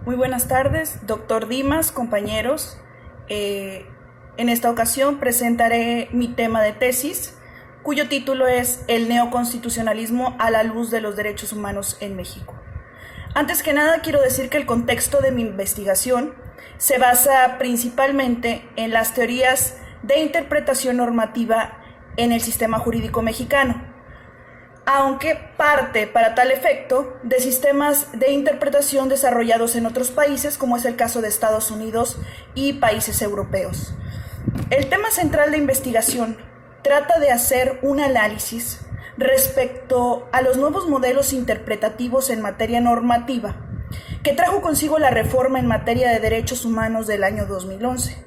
Muy buenas tardes, doctor Dimas, compañeros. En esta ocasión presentaré mi tema de tesis, cuyo título es El neoconstitucionalismo a la luz de los derechos humanos en México. Antes que nada, quiero decir que el contexto de mi investigación se basa principalmente en las teorías de interpretación normativa en el sistema jurídico mexicano, aunque parte para tal efecto de sistemas de interpretación desarrollados en otros países, como es el caso de Estados Unidos y países europeos. El tema central de investigación trata de hacer un análisis respecto a los nuevos modelos interpretativos en materia normativa que trajo consigo la reforma en materia de derechos humanos del año 2011.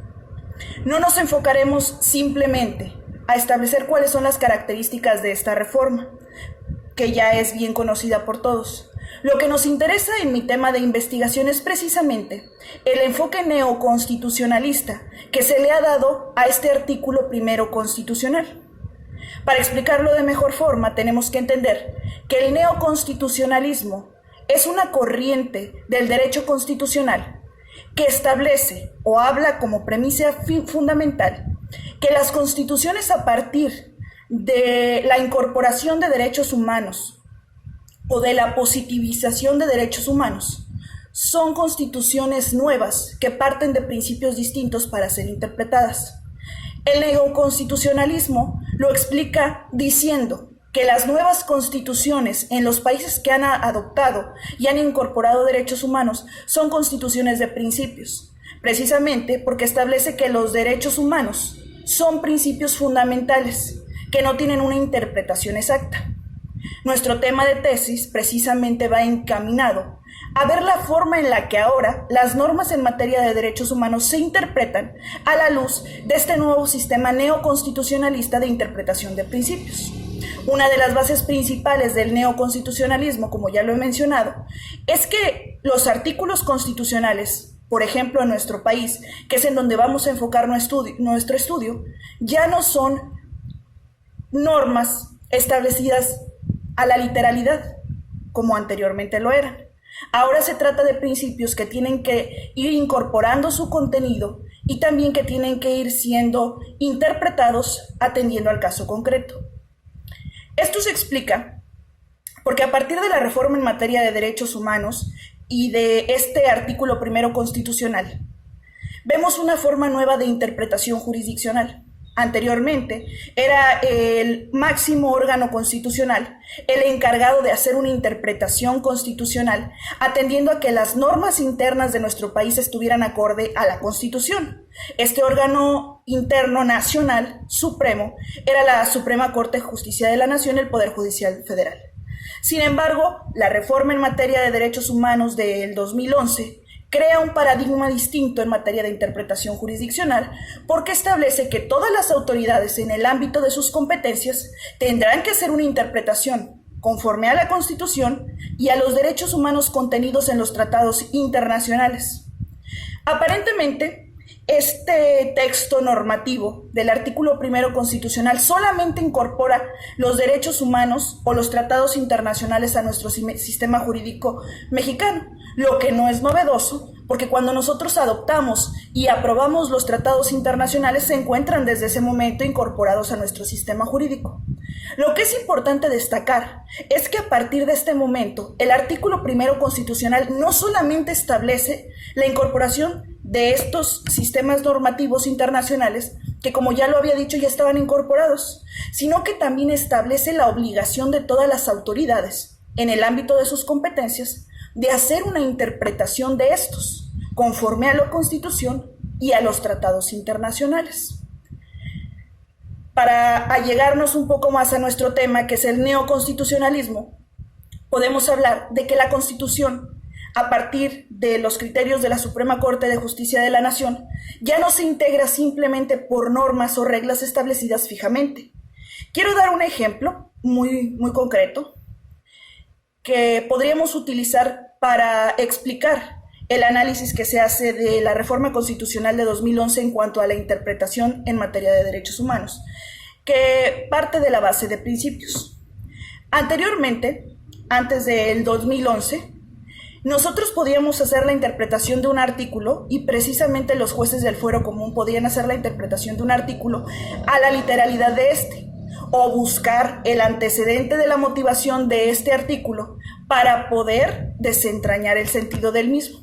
No nos enfocaremos simplemente a establecer cuáles son las características de esta reforma, que ya es bien conocida por todos. Lo que nos interesa en mi tema de investigación es precisamente el enfoque neoconstitucionalista que se le ha dado a este artículo primero constitucional. Para explicarlo de mejor forma, tenemos que entender que el neoconstitucionalismo es una corriente del derecho constitucional que establece o habla como premisa fundamental que las constituciones, a partir de la incorporación de derechos humanos o de la positivización de derechos humanos, son constituciones nuevas que parten de principios distintos para ser interpretadas. El neoconstitucionalismo lo explica diciendo que las nuevas constituciones en los países que han adoptado y han incorporado derechos humanos son constituciones de principios, precisamente porque establece que los derechos humanos son principios fundamentales que no tienen una interpretación exacta. Nuestro tema de tesis precisamente va encaminado a ver la forma en la que ahora las normas en materia de derechos humanos se interpretan a la luz de este nuevo sistema neoconstitucionalista de interpretación de principios. Una de las bases principales del neoconstitucionalismo, como ya lo he mencionado, es que los artículos constitucionales, por ejemplo en nuestro país, que es en donde vamos a enfocar nuestro estudio, ya no son normas establecidas a la literalidad, como anteriormente lo eran. Ahora se trata de principios que tienen que ir incorporando su contenido y también que tienen que ir siendo interpretados atendiendo al caso concreto. Esto se explica porque a partir de la reforma en materia de derechos humanos y de este artículo primero constitucional, vemos una forma nueva de interpretación jurisdiccional. Anteriormente era el máximo órgano constitucional el encargado de hacer una interpretación constitucional, atendiendo a que las normas internas de nuestro país estuvieran acorde a la Constitución. Este órgano interno nacional supremo era la Suprema Corte de Justicia de la Nación, el Poder Judicial Federal. Sin embargo, la reforma en materia de derechos humanos del 2011 crea un paradigma distinto en materia de interpretación jurisdiccional porque establece que todas las autoridades en el ámbito de sus competencias tendrán que hacer una interpretación conforme a la Constitución y a los derechos humanos contenidos en los tratados internacionales. Aparentemente, este texto normativo del artículo primero constitucional solamente incorpora los derechos humanos o los tratados internacionales a nuestro sistema jurídico mexicano, lo que no es novedoso, porque cuando nosotros adoptamos y aprobamos los tratados internacionales se encuentran desde ese momento incorporados a nuestro sistema jurídico. Lo que es importante destacar es que a partir de este momento el artículo primero constitucional no solamente establece la incorporación de estos sistemas normativos internacionales, que como ya lo había dicho ya estaban incorporados, sino que también establece la obligación de todas las autoridades, en el ámbito de sus competencias, de hacer una interpretación de estos, conforme a la Constitución y a los tratados internacionales. Para allegarnos un poco más a nuestro tema, que es el neoconstitucionalismo, podemos hablar de que la Constitución, a partir de los criterios de la Suprema Corte de Justicia de la Nación, ya no se integra simplemente por normas o reglas establecidas fijamente. Quiero dar un ejemplo muy concreto que podríamos utilizar para explicar el análisis que se hace de la reforma constitucional de 2011 en cuanto a la interpretación en materia de derechos humanos, que parte de la base de principios. Anteriormente, antes del 2011, Nosotros podíamos hacer la interpretación de un artículo y precisamente los jueces del fuero común podían hacer la interpretación de un artículo a la literalidad de este, o buscar el antecedente de la motivación de este artículo para poder desentrañar el sentido del mismo.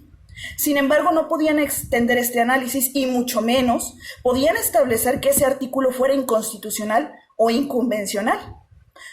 Sin embargo, no podían extender este análisis y mucho menos podían establecer que ese artículo fuera inconstitucional o inconvencional.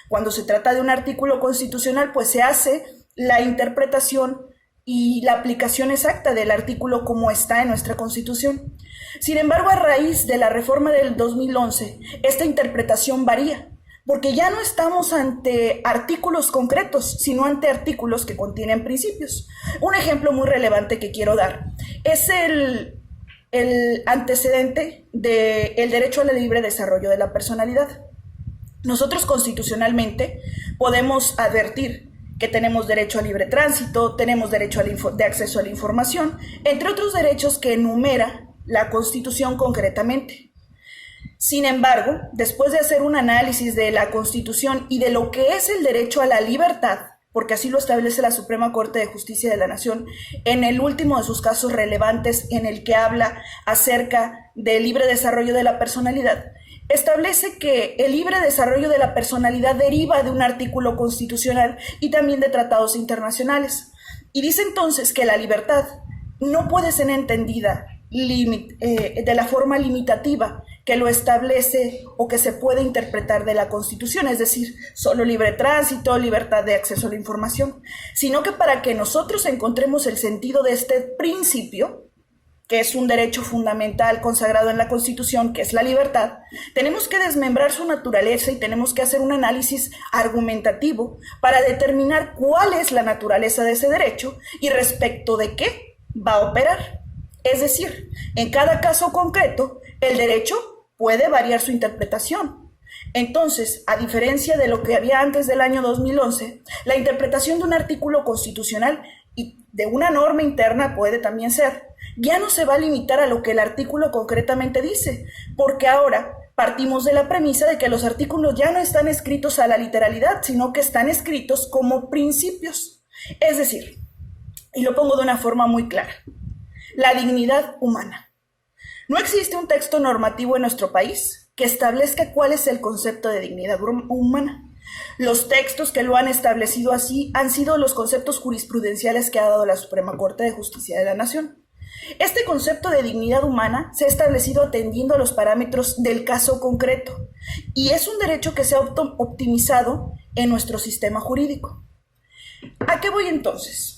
Cuando se trata de un artículo constitucional, pues se hace la interpretación y la aplicación exacta del artículo como está en nuestra Constitución. Sin embargo, a raíz de la reforma del 2011, esta interpretación varía, porque ya no estamos ante artículos concretos, sino ante artículos que contienen principios. Un ejemplo muy relevante que quiero dar es el antecedente del derecho al libre desarrollo de la personalidad. Nosotros constitucionalmente podemos advertir que tenemos derecho a libre tránsito, tenemos derecho de acceso a la información, entre otros derechos que enumera la Constitución concretamente. Sin embargo, después de hacer un análisis de la Constitución y de lo que es el derecho a la libertad, porque así lo establece la Suprema Corte de Justicia de la Nación, en el último de sus casos relevantes en el que habla acerca del libre desarrollo de la personalidad, establece que el libre desarrollo de la personalidad deriva de un artículo constitucional y también de tratados internacionales. Y dice entonces que la libertad no puede ser entendida de la forma limitativa que lo establece o que se puede interpretar de la Constitución, es decir, solo libre tránsito, libertad de acceso a la información, sino que para que nosotros encontremos el sentido de este principio, que es un derecho fundamental consagrado en la Constitución, que es la libertad, tenemos que desmembrar su naturaleza y tenemos que hacer un análisis argumentativo para determinar cuál es la naturaleza de ese derecho y respecto de qué va a operar. Es decir, en cada caso concreto, el derecho puede variar su interpretación. Entonces, a diferencia de lo que había antes del año 2011, la interpretación de un artículo constitucional y de una norma interna puede también ser, ya no se va a limitar a lo que el artículo concretamente dice, porque ahora partimos de la premisa de que los artículos ya no están escritos a la literalidad, sino que están escritos como principios. Es decir, y lo pongo de una forma muy clara, la dignidad humana. No existe un texto normativo en nuestro país que establezca cuál es el concepto de dignidad humana. Los textos que lo han establecido así han sido los conceptos jurisprudenciales que ha dado la Suprema Corte de Justicia de la Nación. Este concepto de dignidad humana se ha establecido atendiendo a los parámetros del caso concreto y es un derecho que se ha optimizado en nuestro sistema jurídico. ¿A qué voy entonces?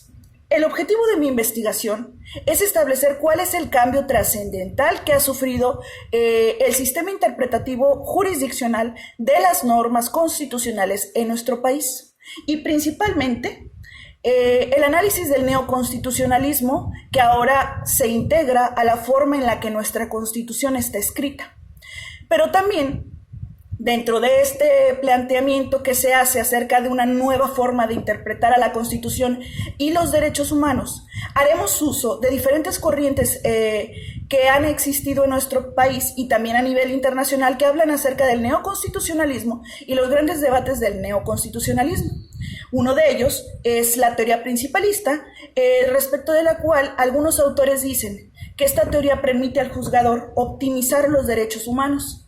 El objetivo de mi investigación es establecer cuál es el cambio trascendental que ha sufrido el sistema interpretativo jurisdiccional de las normas constitucionales en nuestro país y principalmente el análisis del neoconstitucionalismo que ahora se integra a la forma en la que nuestra Constitución está escrita. Pero también dentro de este planteamiento que se hace acerca de una nueva forma de interpretar a la Constitución y los derechos humanos, haremos uso de diferentes corrientes que han existido en nuestro país y también a nivel internacional que hablan acerca del neoconstitucionalismo y los grandes debates del neoconstitucionalismo. Uno de ellos es la teoría principalista, respecto de la cual algunos autores dicen que esta teoría permite al juzgador optimizar los derechos humanos.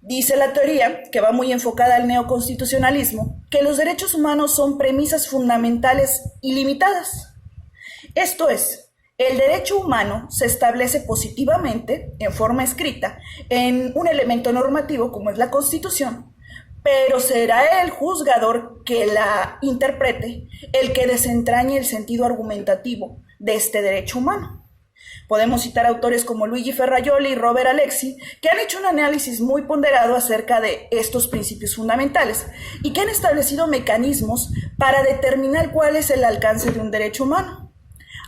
Dice la teoría, que va muy enfocada al neoconstitucionalismo, que los derechos humanos son premisas fundamentales ilimitadas. Esto es, el derecho humano se establece positivamente, en forma escrita, en un elemento normativo como es la Constitución, pero será el juzgador que la interprete el que desentrañe el sentido argumentativo de este derecho humano. Podemos citar autores como Luigi Ferrajoli y Robert Alexi, que han hecho un análisis muy ponderado acerca de estos principios fundamentales y que han establecido mecanismos para determinar cuál es el alcance de un derecho humano.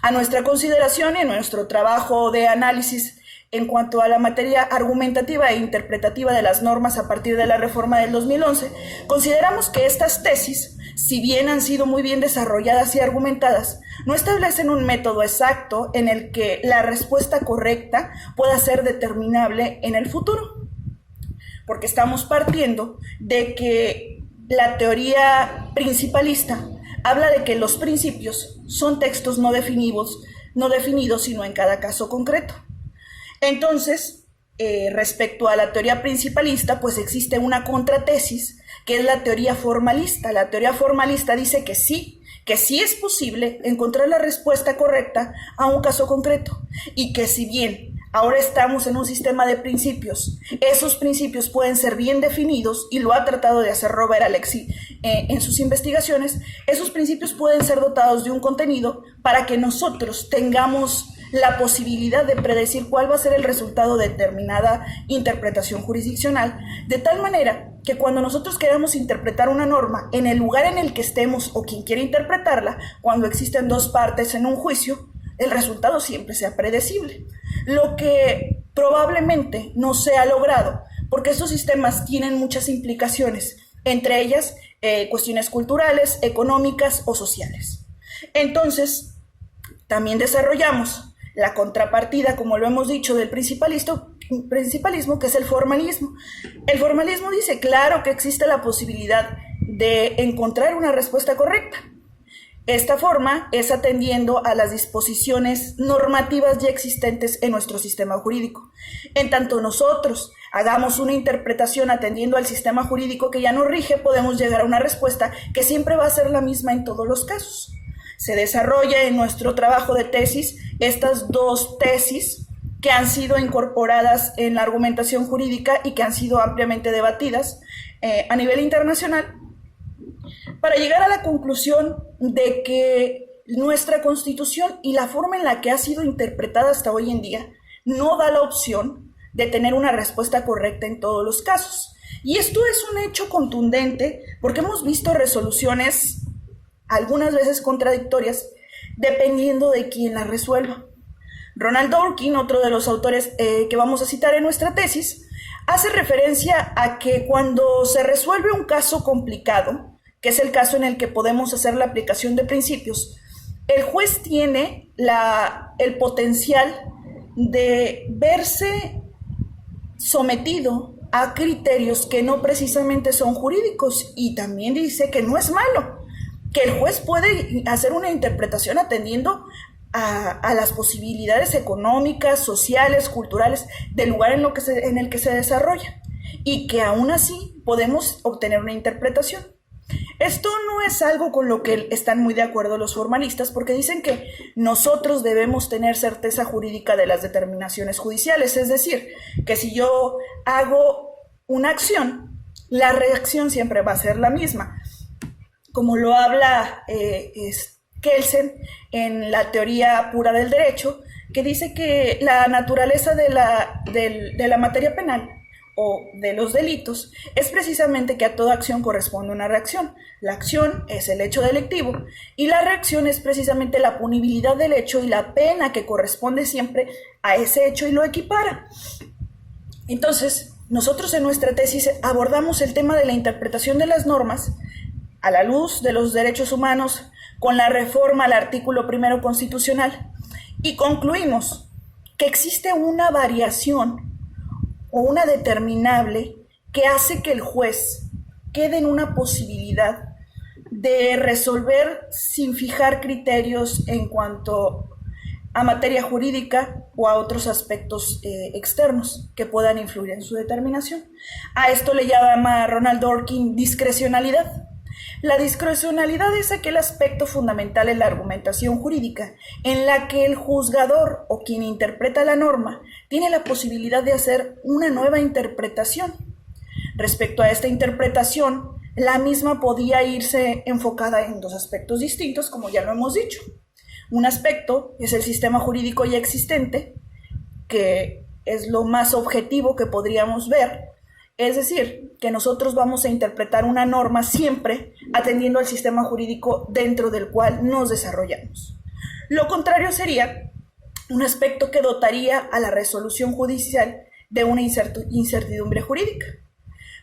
A nuestra consideración y en nuestro trabajo de análisis en cuanto a la materia argumentativa e interpretativa de las normas a partir de la reforma del 2011, consideramos que estas tesis, si bien han sido muy bien desarrolladas y argumentadas, no establecen un método exacto en el que la respuesta correcta pueda ser determinable en el futuro, porque estamos partiendo de que la teoría principalista habla de que los principios son textos no definidos, sino en cada caso concreto. Entonces, respecto a la teoría principalista, pues existe una contratesis, que es la teoría formalista. La teoría formalista dice que sí es posible encontrar la respuesta correcta a un caso concreto, y que si bien ahora estamos en un sistema de principios, esos principios pueden ser bien definidos, y lo ha tratado de hacer Robert Alexy en sus investigaciones. Esos principios pueden ser dotados de un contenido para que nosotros tengamos la posibilidad de predecir cuál va a ser el resultado de determinada interpretación jurisdiccional, de tal manera que cuando nosotros queramos interpretar una norma en el lugar en el que estemos o quien quiere interpretarla, cuando existen dos partes en un juicio, el resultado siempre sea predecible. Lo que probablemente no se ha logrado, porque estos sistemas tienen muchas implicaciones, entre ellas cuestiones culturales, económicas o sociales. Entonces, también desarrollamos la contrapartida, como lo hemos dicho, del principalismo, que es el formalismo. El formalismo dice, claro que existe la posibilidad de encontrar una respuesta correcta. Esta forma es atendiendo a las disposiciones normativas ya existentes en nuestro sistema jurídico. En tanto nosotros hagamos una interpretación atendiendo al sistema jurídico que ya nos rige, podemos llegar a una respuesta que siempre va a ser la misma en todos los casos. Se desarrolla en nuestro trabajo de tesis estas dos tesis que han sido incorporadas en la argumentación jurídica y que han sido ampliamente debatidas a nivel internacional, para llegar a la conclusión de que nuestra Constitución y la forma en la que ha sido interpretada hasta hoy en día no da la opción de tener una respuesta correcta en todos los casos. Y esto es un hecho contundente porque hemos visto resoluciones algunas veces contradictorias, dependiendo de quién las resuelva. Ronald Dworkin, otro de los autores que vamos a citar en nuestra tesis, hace referencia a que cuando se resuelve un caso complicado, que es el caso en el que podemos hacer la aplicación de principios, el juez tiene el potencial de verse sometido a criterios que no precisamente son jurídicos, y también dice que no es malo, que el juez puede hacer una interpretación atendiendo a las posibilidades económicas, sociales, culturales del lugar en el que se desarrolla, y que aún así podemos obtener una interpretación. Esto no es algo con lo que están muy de acuerdo los formalistas, porque dicen que nosotros debemos tener certeza jurídica de las determinaciones judiciales, es decir, que si yo hago una acción, la reacción siempre va a ser la misma, como lo habla Kelsen en la teoría pura del derecho, que dice que la naturaleza de la materia penal o de los delitos es precisamente que a toda acción corresponde una reacción. La acción es el hecho delictivo y la reacción es precisamente la punibilidad del hecho y la pena que corresponde siempre a ese hecho y lo equipara. Entonces, nosotros en nuestra tesis abordamos el tema de la interpretación de las normas a la luz de los derechos humanos con la reforma al artículo 1 constitucional, y concluimos que existe una variación o una determinable que hace que el juez quede en una posibilidad de resolver sin fijar criterios en cuanto a materia jurídica o a otros aspectos externos que puedan influir en su determinación. A esto le llama Ronald Dworkin discrecionalidad. La discrecionalidad es aquel aspecto fundamental en la argumentación jurídica en la que el juzgador o quien interpreta la norma tiene la posibilidad de hacer una nueva interpretación. Respecto a esta interpretación, la misma podía irse enfocada en dos aspectos distintos, como ya lo hemos dicho. Un aspecto es el sistema jurídico ya existente, que es lo más objetivo que podríamos ver. Es decir, que nosotros vamos a interpretar una norma siempre atendiendo al sistema jurídico dentro del cual nos desarrollamos. Lo contrario sería un aspecto que dotaría a la resolución judicial de una incertidumbre jurídica.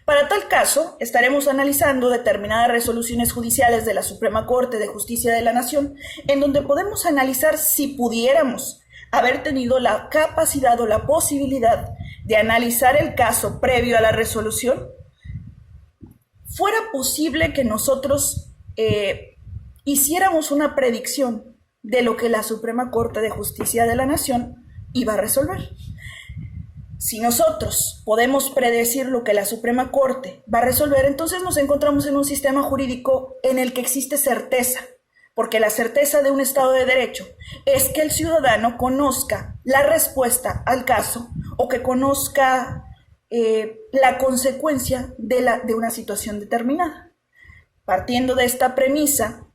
Para tal caso, estaremos analizando determinadas resoluciones judiciales de la Suprema Corte de Justicia de la Nación, en donde podemos analizar si pudiéramos haber tenido la capacidad o la posibilidad de analizar el caso previo a la resolución, fuera posible que nosotros hiciéramos una predicción de lo que la Suprema Corte de Justicia de la Nación iba a resolver. Si nosotros podemos predecir lo que la Suprema Corte va a resolver, entonces nos encontramos en un sistema jurídico en el que existe certeza, porque la certeza de un Estado de Derecho es que el ciudadano conozca la respuesta al caso o que conozca la consecuencia de una situación determinada. Partiendo de esta premisa,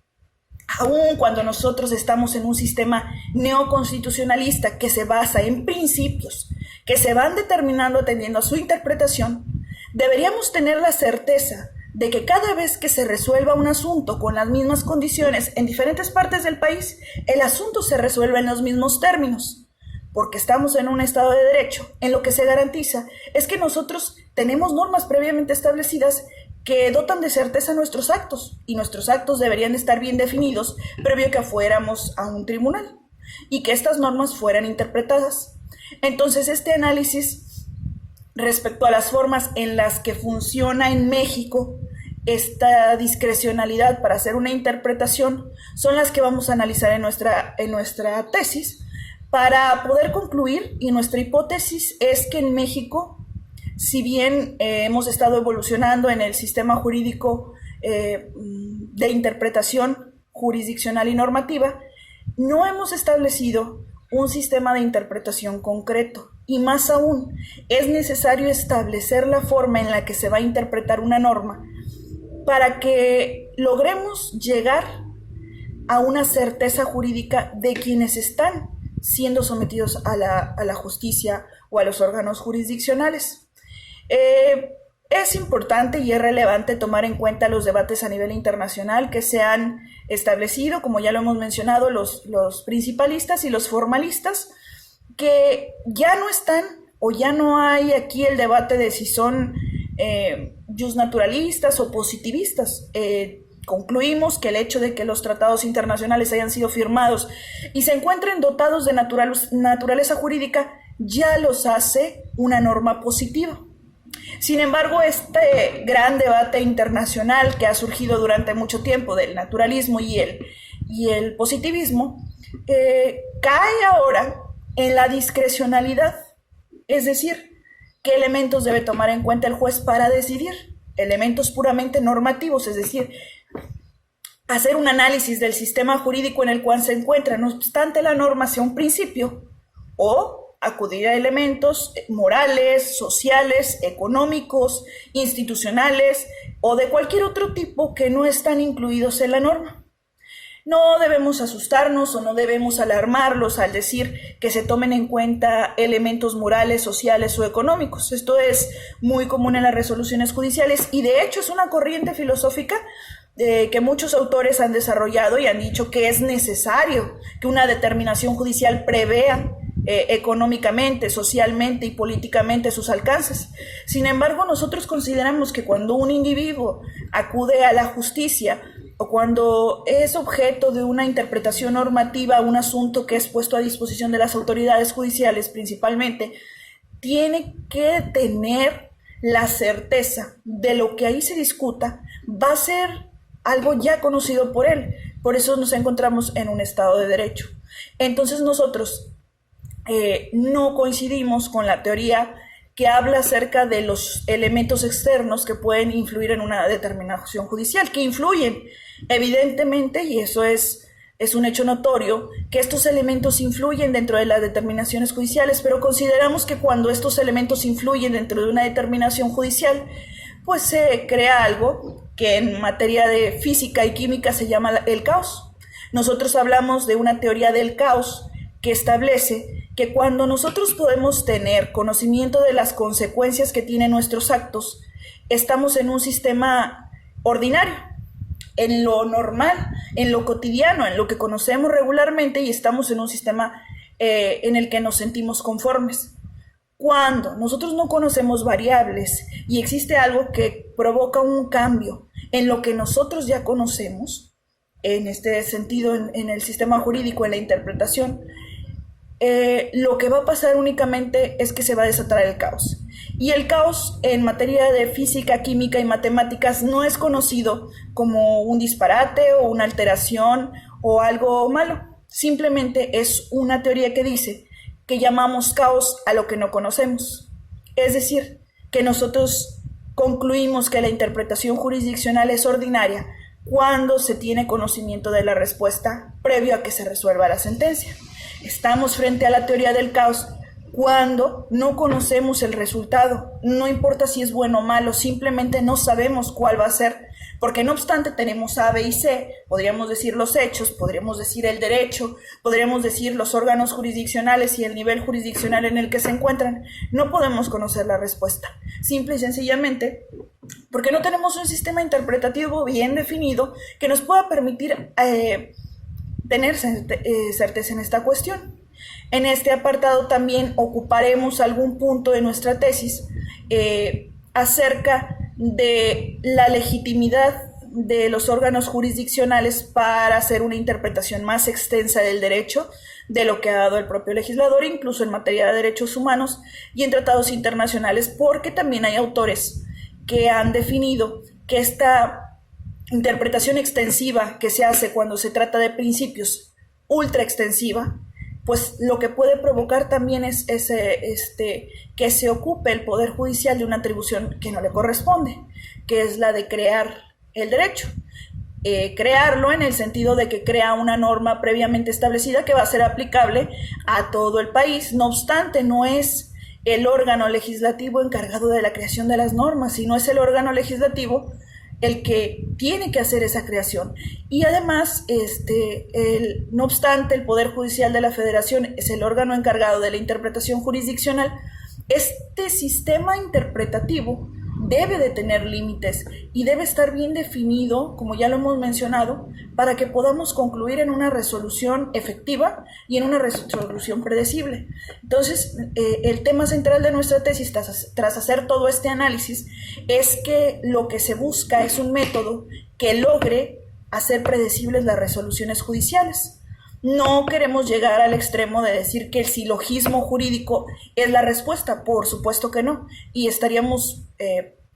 aun cuando nosotros estamos en un sistema neoconstitucionalista que se basa en principios que se van determinando atendiendo a su interpretación, deberíamos tener la certeza de que cada vez que se resuelva un asunto con las mismas condiciones en diferentes partes del país, el asunto se resuelve en los mismos términos, porque estamos en un Estado de Derecho. En lo que se garantiza es que nosotros tenemos normas previamente establecidas que dotan de certeza nuestros actos, y nuestros actos deberían estar bien definidos previo que fuéramos a un tribunal y que estas normas fueran interpretadas. Entonces, este análisis respecto a las formas en las que funciona en México esta discrecionalidad para hacer una interpretación son las que vamos a analizar en nuestra tesis para poder concluir, y nuestra hipótesis es que en México, si bien hemos estado evolucionando en el sistema jurídico de interpretación jurisdiccional y normativa, no hemos establecido un sistema de interpretación concreto, y más aún, es necesario establecer la forma en la que se va a interpretar una norma para que logremos llegar a una certeza jurídica de quienes están siendo sometidos a la justicia o a los órganos jurisdiccionales. Es importante y es relevante tomar en cuenta los debates a nivel internacional que se han establecido, como ya lo hemos mencionado, los principalistas y los formalistas, que ya no están o ya no hay aquí el debate de si son justnaturalistas o positivistas. Concluimos que el hecho de que los tratados internacionales hayan sido firmados y se encuentren dotados de naturaleza jurídica ya los hace una norma positiva. Sin embargo, este gran debate internacional que ha surgido durante mucho tiempo del naturalismo y el positivismo cae ahora en la discrecionalidad, es decir, qué elementos debe tomar en cuenta el juez para decidir, elementos puramente normativos, es decir, hacer un análisis del sistema jurídico en el cual se encuentra, no obstante la norma sea un principio, o acudir a elementos morales, sociales, económicos, institucionales o de cualquier otro tipo que no están incluidos en la norma. No debemos asustarnos o no debemos alarmarlos al decir que se tomen en cuenta elementos morales, sociales o económicos. Esto es muy común en las resoluciones judiciales y de hecho es una corriente filosófica que muchos autores han desarrollado y han dicho que es necesario que una determinación judicial prevea económicamente, socialmente y políticamente sus alcances. Sin embargo, nosotros consideramos que cuando un individuo acude a la justicia o cuando es objeto de una interpretación normativa, un asunto que es puesto a disposición de las autoridades judiciales principalmente, tiene que tener la certeza de lo que ahí se discuta va a ser algo ya conocido por él. Por eso nos encontramos en un Estado de Derecho. Entonces nosotros no coincidimos con la teoría que habla acerca de los elementos externos que pueden influir en una determinación judicial, que influyen evidentemente, y eso es un hecho notorio, que estos elementos influyen dentro de las determinaciones judiciales, pero consideramos que cuando estos elementos influyen dentro de una determinación judicial, pues se crea algo que en materia de física y química se llama el caos. Nosotros hablamos de una teoría del caos que establece que cuando nosotros podemos tener conocimiento de las consecuencias que tienen nuestros actos, estamos en un sistema ordinario, en lo normal, en lo cotidiano, en lo que conocemos regularmente, y estamos en un sistema en el que nos sentimos conformes. Cuando nosotros no conocemos variables y existe algo que provoca un cambio en lo que nosotros ya conocemos, en este sentido, en el sistema jurídico, en la interpretación, lo que va a pasar únicamente es que se va a desatar el caos. Y el caos en materia de física, química y matemáticas no es conocido como un disparate o una alteración o algo malo. Simplemente es una teoría que dice que llamamos caos a lo que no conocemos. Es decir, que nosotros concluimos que la interpretación jurisdiccional es ordinaria cuando se tiene conocimiento de la respuesta previo a que se resuelva la sentencia. Estamos frente a la teoría del caos cuando no conocemos el resultado, no importa si es bueno o malo, simplemente no sabemos cuál va a ser, porque no obstante tenemos A, B y C, podríamos decir los hechos, podríamos decir el derecho, podríamos decir los órganos jurisdiccionales y el nivel jurisdiccional en el que se encuentran, no podemos conocer la respuesta, simple y sencillamente porque no tenemos un sistema interpretativo bien definido que nos pueda permitir tener certeza en esta cuestión. En este apartado también ocuparemos algún punto de nuestra tesis acerca de la legitimidad de los órganos jurisdiccionales para hacer una interpretación más extensa del derecho de lo que ha dado el propio legislador, incluso en materia de derechos humanos y en tratados internacionales, porque también hay autores que han definido que esta interpretación extensiva que se hace cuando se trata de principios ultra extensiva, pues lo que puede provocar también es que se ocupe el Poder Judicial de una atribución que no le corresponde, que es la de crear el derecho. Crearlo en el sentido de que crea una norma previamente establecida que va a ser aplicable a todo el país. No obstante, no es el órgano legislativo encargado de la creación de las normas, sino es el órgano legislativo el que tiene que hacer esa creación. Y además, no obstante, el Poder Judicial de la Federación es el órgano encargado de la interpretación jurisdiccional. Este sistema interpretativo debe de tener límites y debe estar bien definido, como ya lo hemos mencionado, para que podamos concluir en una resolución efectiva y en una resolución predecible. Entonces, el tema central de nuestra tesis, tras hacer todo este análisis, es que lo que se busca es un método que logre hacer predecibles las resoluciones judiciales. No queremos llegar al extremo de decir que el silogismo jurídico es la respuesta, por supuesto que no, y estaríamos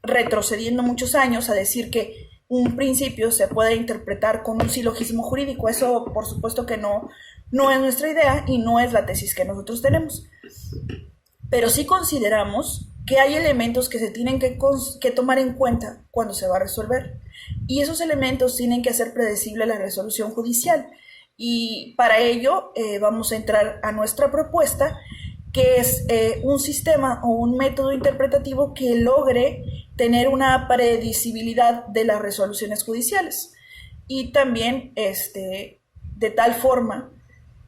retrocediendo muchos años a decir que un principio se puede interpretar con un silogismo jurídico. Eso por supuesto que no es nuestra idea y no es la tesis que nosotros tenemos, pero sí consideramos que hay elementos que se tienen que tomar en cuenta cuando se va a resolver, y esos elementos tienen que hacer predecible la resolución judicial. Y para ello vamos a entrar a nuestra propuesta, que es un sistema o un método interpretativo que logre tener una predecibilidad de las resoluciones judiciales, y también de tal forma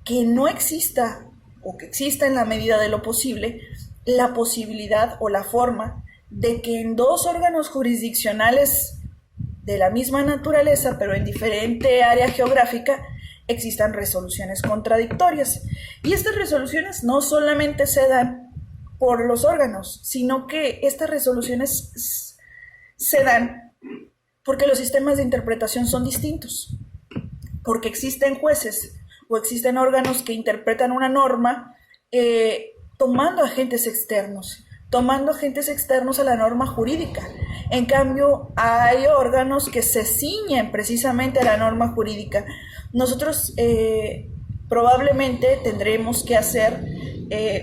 que no exista, o que exista en la medida de lo posible, la posibilidad o la forma de que en dos órganos jurisdiccionales de la misma naturaleza, pero en diferente área geográfica, existan resoluciones contradictorias. Y estas resoluciones no solamente se dan por los órganos, sino que estas resoluciones se dan porque los sistemas de interpretación son distintos, porque existen jueces o existen órganos que interpretan una norma tomando agentes externos a la norma jurídica. En cambio, hay órganos que se ciñen precisamente a la norma jurídica. Nosotros probablemente tendremos que hacer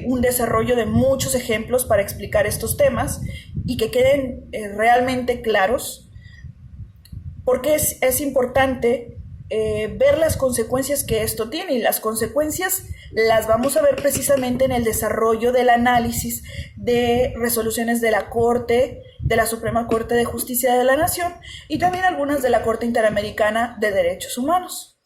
un desarrollo de muchos ejemplos para explicar estos temas y que queden realmente claros, porque es importante ver las consecuencias que esto tiene, y las consecuencias las vamos a ver precisamente en el desarrollo del análisis de resoluciones de la Corte, de la Suprema Corte de Justicia de la Nación, y también algunas de la Corte Interamericana de Derechos Humanos.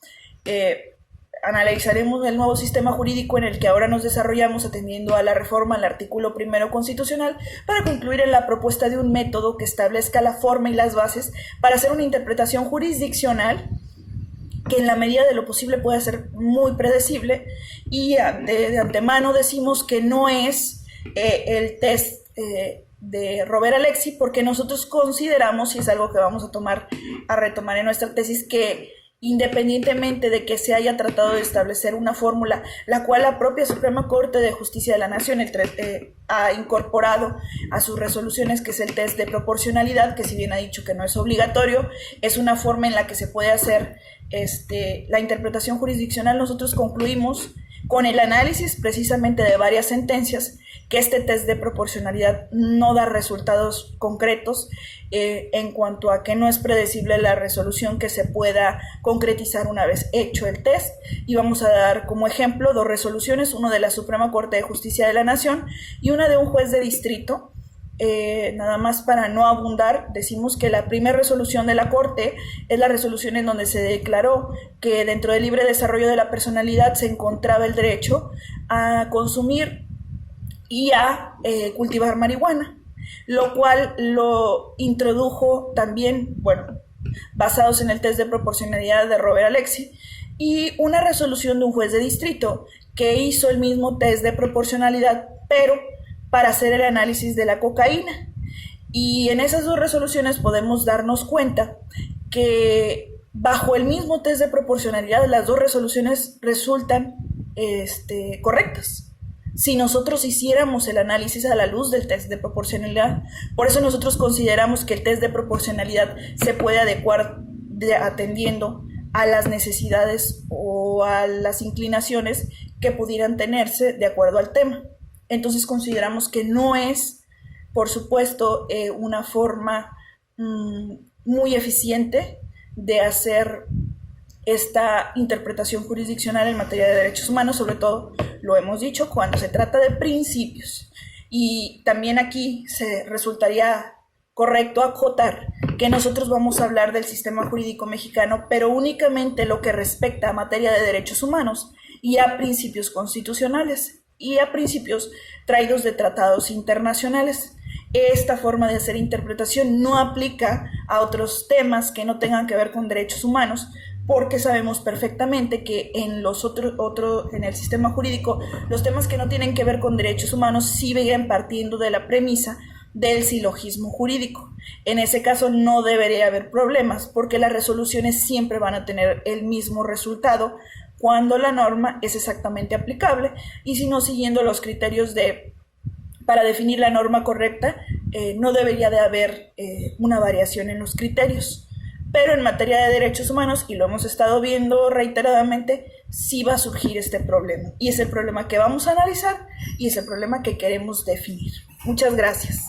Analizaremos el nuevo sistema jurídico en el que ahora nos desarrollamos atendiendo a la reforma al artículo 1 constitucional, para concluir en la propuesta de un método que establezca la forma y las bases para hacer una interpretación jurisdiccional que en la medida de lo posible pueda ser muy predecible. Y de antemano decimos que no es el test de Rover-Alexi, porque nosotros consideramos, y es algo que vamos a retomar en nuestra tesis, que independientemente de que se haya tratado de establecer una fórmula, la cual la propia Suprema Corte de Justicia de la Nación ha incorporado a sus resoluciones, que es el test de proporcionalidad, que si bien ha dicho que no es obligatorio, es una forma en la que se puede hacer la interpretación jurisdiccional. Nosotros concluimos con el análisis precisamente de varias sentencias que este test de proporcionalidad no da resultados concretos en cuanto a que no es predecible la resolución que se pueda concretizar una vez hecho el test. Y vamos a dar como ejemplo dos resoluciones, una de la Suprema Corte de Justicia de la Nación y una de un juez de distrito. Nada más para no abundar, decimos que la primera resolución de la Corte es la resolución en donde se declaró que dentro del libre desarrollo de la personalidad se encontraba el derecho a consumir y a cultivar marihuana, lo cual lo introdujo también, basados en el test de proporcionalidad de Robert Alexi, y una resolución de un juez de distrito que hizo el mismo test de proporcionalidad, pero para hacer el análisis de la cocaína. Y en esas dos resoluciones podemos darnos cuenta que bajo el mismo test de proporcionalidad las dos resoluciones resultan correctas. Si nosotros hiciéramos el análisis a la luz del test de proporcionalidad, por eso nosotros consideramos que el test de proporcionalidad se puede adecuar atendiendo a las necesidades o a las inclinaciones que pudieran tenerse de acuerdo al tema. Entonces consideramos que no es, por supuesto, una forma muy eficiente de hacer esta interpretación jurisdiccional en materia de derechos humanos, sobre todo, lo hemos dicho, cuando se trata de principios. Y también aquí se resultaría correcto acotar que nosotros vamos a hablar del sistema jurídico mexicano, pero únicamente lo que respecta a materia de derechos humanos y a principios constitucionales y a principios traídos de tratados internacionales. Esta forma de hacer interpretación no aplica a otros temas que no tengan que ver con derechos humanos, porque sabemos perfectamente que en en el sistema jurídico, los temas que no tienen que ver con derechos humanos siguen partiendo de la premisa del silogismo jurídico. En ese caso no debería haber problemas, porque las resoluciones siempre van a tener el mismo resultado cuando la norma es exactamente aplicable, y si no siguiendo los criterios para definir la norma correcta, no debería de haber una variación en los criterios. Pero en materia de derechos humanos, y lo hemos estado viendo reiteradamente, sí va a surgir este problema. Y es el problema que vamos a analizar y es el problema que queremos definir. Muchas gracias.